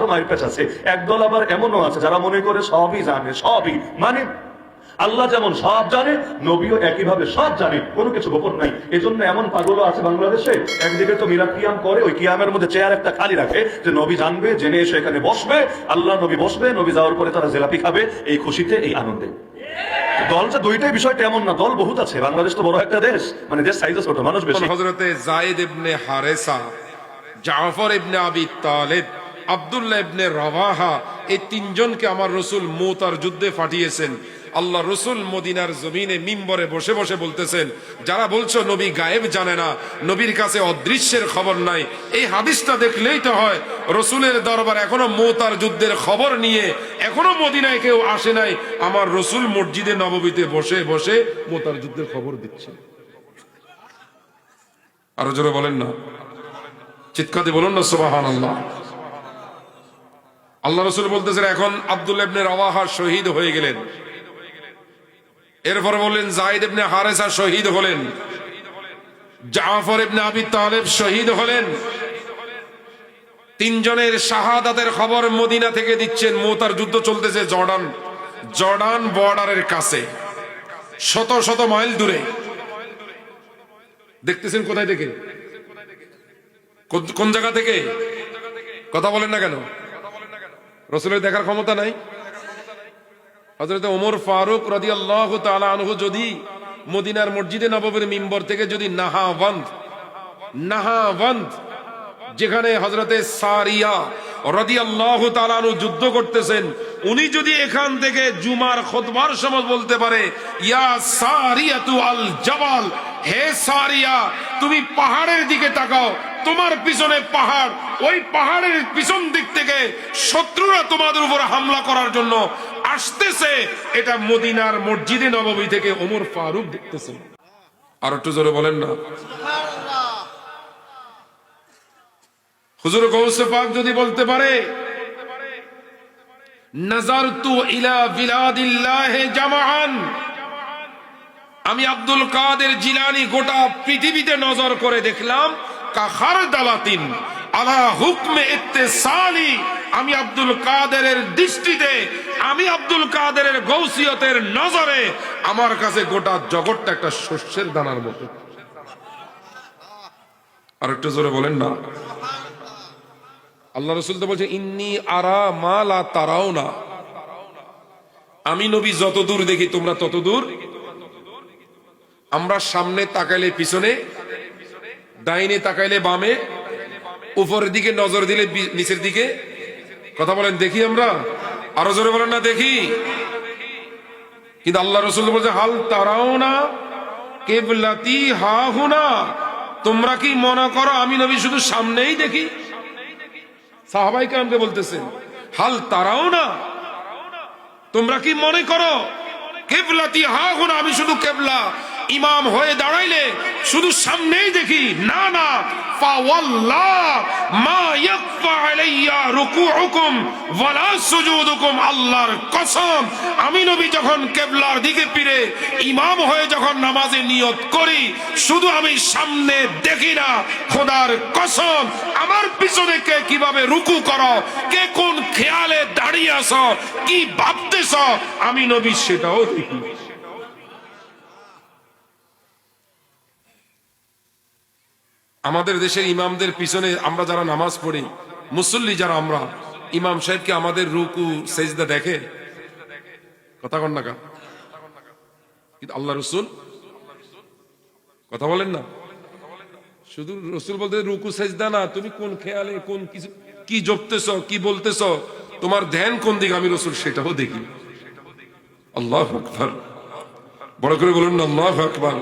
আরো মায়ের পেছ আছে। একদল আবার এমনও আছে যারা মনে করে সবই জানে, সবই মানে আল্লাহ যেমন সব জানে, নবীও একইভাবে সব জানে, কোনো কিছু গোপন নাই। এজন্য এমন পাগলও আছে বাংলাদেশে, একদিকে তো মিলাদ কিয়াম করে, ওই কিয়ামের মধ্যে চেয়ার একটা খালি রাখে যে নবী জানবে, জেনে এসে এখানে বসবে, আল্লাহ নবী বসবে, নবী যাওয়ার পরে তারা জেলাপি খাবে, এই খুশিতে, এই আনন্দে। দল যে দুইটাই বিষয়টা এমন না, দল বহুত আছে। বাংলাদেশ তো বড় একটা দেশ, মানে দেশ সাইজে ছোট, মানুষ বেশি। হযরতে যায়েদ ইবনে হারেসা, জাফর ইবনে আবি তালেব, আব্দুল্লাহ ইবনে রাওয়াহা, এই তিনজনকে আমার রাসূল মুতার যুদ্ধে পাঠিয়েছেন। আল্লাহ রসুল মদিনার জমিনে মিম্বরে বসে বসে বলতেছেন, যারা বলছো নবী গায়েব জানে না, নবীর কাছে অদৃশ্যের খবর নাই, এই হাদিসটা দেখলেই তো হয় রসুলের দরবার এখনো মুতার যুদ্ধের খবর নিয়ে এখনো মদিনায় কেউ আসে নাই। আমার রসুল মসজিদে নববীতে বসে বসে মুতার যুদ্ধের খবর দিচ্ছে। আরো জোরে বলেন না, চিৎকার দিয়ে বলুন না সুবহানাল্লাহ। আল্লাহ রসুল বলতেছেন, এখন আব্দুল্লাহ ইবনে রাওয়াহা শহীদ হয়ে গেলেন। এরপর বললেন যায়েদ ইবনে হারেসা শহীদ হলেন, জাফর ইবনে আবি তালেব শহীদ হলেন। তিনজনের শাহাদাতের খবর মদিনা থেকে দিচ্ছেন। মুতার যুদ্ধ চলতেছে জর্ডান বর্ডারের কাছে, শত শত মাইল দূরে। দেখতেছেন কোথায় থেকে, কোন জায়গা থেকে? কথা বলেন না কেন? রাসূলের দেখার ক্ষমতা নাই? হযরত ওমর ফারুক রাদিয়াল্লাহু তাআলা আনহু যদি মদিনার মসজিদে নববীর মিম্বর থেকে যদি নাহাওয়ান্দ যেখানে হযরতে সারিয়া রাদিয়াল্লাহু তাআলা আনহু যুদ্ধ করতেছেন, উনি যদি এখান থেকে জুমার খুতবার সময় বলতে পারে, ইয়া সারিয়াতু আল জাবাল, হে সারিয়া তুমি পাহাড়ের দিকে তাকাও, তোমার পিছনে পাহাড়, ওই পাহাড়ের পিছন দিক থেকে শত্রুরা তোমাদের উপর হামলা করার জন্য আসতেছে, এটা মদিনার মসজিদে নববী থেকে ওমর ফারুক দেখতেছেন। আর একটু জোরে বলেন না সুবহানাল্লাহ। হুজুর গৌসে পাক যদি বলতে পারে, নাজারতু ইলা বিলাদিল্লাহি জামাআন, আমি আব্দুল কাদের জিলানী গোটা পৃথিবীতে নজর করে দেখলাম, কাখারদালাতিন আলা হুকমে ইত্তিসালি, আমি আব্দুল কাদেরের দৃষ্টিতে, আমি আব্দুল কাদেরের গৌসিয়তের নজরে আমার কাছে গোটা জগৎটা একটা শস্যের দানার মতো। আর একটু জোরে বলেন না। আল্লাহ রাসূল তো বলছে, ইন্নী আরা মা লা তারাউনা, আমি নবী যত দূর দেখি তোমরা তত দূর। আমরা সামনে তাকাইলে পিছনে, ডাইনে তাকাইলে বামে, উপরের দিকে নজর দিলে নিচের দিকে। কথা বলেন, দেখি আমরা? আরো জোরে বলেন না, দেখি। কিন্তু আল্লাহ রাসূল বলছে, হাল তারাউনা কিবলাতি হাহুনা, তোমরা কি মনে করো আমি নবী শুধু সামনেই দেখি? সাহাবায়ে কেরামকে বলতেছেন, হাল তারাউনা, তোমরা কি মনে করো কিবলাতি হাহুনা, আমি শুধু কিবলা ইমাম হয়ে দাঁড়াইলে শুধু সামনেই দেখি? না না, ফাওয়াল্লাহ মা ইয়াকফা আলাইয়া রুকুউকুম ওয়ালা সুজুদুকুম, আল্লাহর কসম আমি নবী যখন কিবলার দিকে ফিরে ইমাম হয়ে যখন নামাজে নিয়ত করি, শুধু আমি সামনে দেখি না, খোদার কসম আমার পিছনে কে কিভাবে রুকু করো, কে কোন খেয়ালে দাঁড়িয়ে আছো, কি ভাবতেছ, আমি নবী সেটাও দেখি। আমাদের দেশের ইমামদের পিছনে আমরা যারা নামাজ পড়ি, মুসল্লি যারা আমরা, ইমাম সাহেবকে আমাদের রুকু সেজদা দেখে? কথা কন না কা? কিন্তু আল্লাহ রসুল, কথা বলেন না, শুধু রসুল বলতে রুকু সেজদা না, তুমি কোন খেয়ালে কোন কিছু কি জপতেছ, কি বলতেছ, তোমার ধ্যান কোন দিকে, আমি রসুল সেটাও দেখি। আল্লাহু আকবার, বড় করে বলুন না আল্লাহু আকবার।